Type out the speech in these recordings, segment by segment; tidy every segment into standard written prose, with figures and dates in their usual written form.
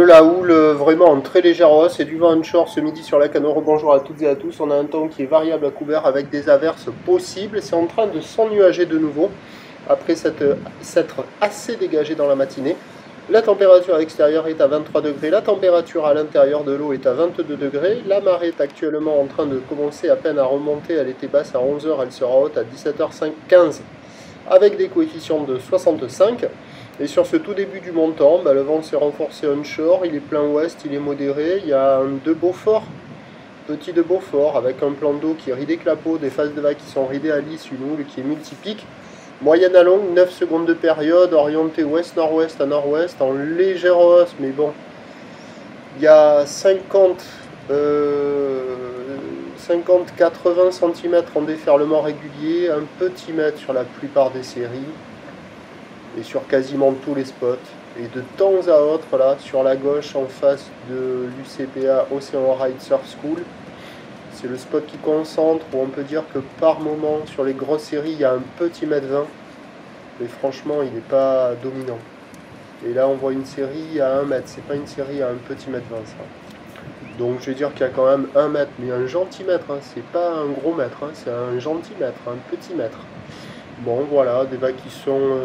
la houle vraiment en très légère hausse et du vent onshore ce midi sur la Canaux. Bonjour à toutes et à tous. On a un temps qui est variable à couvert avec des averses possibles. C'est en train de s'ennuager de nouveau après s'être assez dégagé dans la matinée. La température à l'extérieur est à 23 degrés. La température à l'intérieur de l'eau est à 22 degrés. La marée est actuellement en train de commencer à peine à remonter. Elle était basse à 11 h. Elle sera haute à 17h15 avec des coefficients de 65. Et sur ce tout début du montant, le vent s'est renforcé onshore, il est plein ouest, il est modéré, il y a un de Beaufort, petit de Beaufort, avec un plan d'eau qui est ridé clapot, des phases de vagues qui sont ridées à lisse, une houle qui est multipique. Moyenne à longue, 9 secondes de période, orientée ouest-nord-ouest à nord-ouest, en légère hausse, mais bon, il y a 50-80 cm en déferlement régulier, un petit mètre sur la plupart des séries. Et sur quasiment tous les spots. Et de temps à autre, là, sur la gauche, en face de l'UCPA Ocean Ride Surf School, c'est le spot qui concentre, où on peut dire que par moment, sur les grosses séries, il y a un petit mètre 20. Mais franchement, il n'est pas dominant. Et là, on voit une série à 1 mètre. C'est pas une série à un petit mètre 20, ça. Donc, je vais dire qu'il y a quand même 1 mètre, mais un gentil mètre. Hein. C'est pas un gros mètre, hein. C'est un gentil mètre, un petit mètre. Bon, voilà, des vagues qui sont...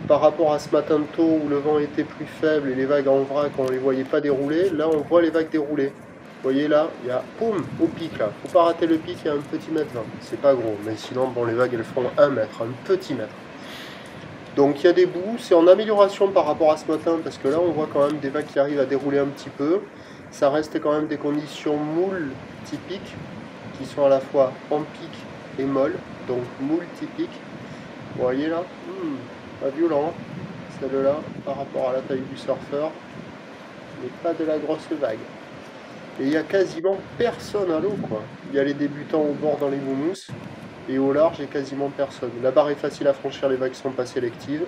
par rapport à ce matin tôt où le vent était plus faible et les vagues en vrac, on ne les voyait pas dérouler, là on voit les vagues dérouler. Vous voyez là, il y a, poum, au pic là. Faut pas rater le pic, il y a un petit mètre 20. C'est pas gros, mais sinon, bon, les vagues elles font 1 mètre, un petit mètre. Donc il y a des bouts, c'est en amélioration par rapport à ce matin, parce que là on voit quand même des vagues qui arrivent à dérouler un petit peu. Ça reste quand même des conditions moules typiques, qui sont à la fois en pic et molle, donc moule typique. Vous voyez là, pas violent, celle-là, par rapport à la taille du surfeur, mais pas de la grosse vague. Et il n'y a quasiment personne à l'eau, quoi. Il y a les débutants au bord dans les moumousses, et au large, il n'y a quasiment personne. La barre est facile à franchir, les vagues sont pas sélectives.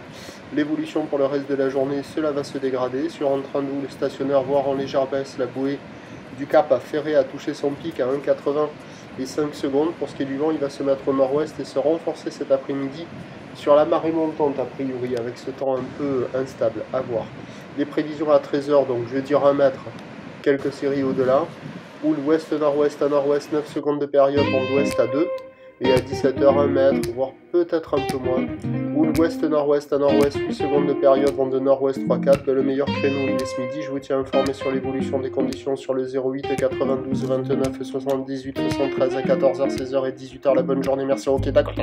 L'évolution pour le reste de la journée, cela va se dégrader. Sur un train d'eau, le stationnaire, voire en légère baisse, la bouée du Cap à Ferré a touché son pic à 1,80 et 5 secondes. Pour ce qui est du vent, il va se mettre au nord-ouest et se renforcer cet après-midi sur la marée montante a priori, avec ce temps un peu instable, à voir. Les prévisions à 13 h, donc je vais dire 1 mètre, quelques séries au-delà. Houle ouest-nord-ouest à nord-ouest, 9 secondes de période, vent d'ouest à 2. Et à 17 h, 1 mètre, voire peut-être un peu moins. Houle ouest-nord-ouest à nord-ouest, 8 secondes de période, vent de nord-ouest 3-4. Le meilleur créneau, il est ce midi. Je vous tiens informé sur l'évolution des conditions sur le 08 92 29 78 73 à 14 h, 16 h et 18 h. La bonne journée, merci, ok, d'accord.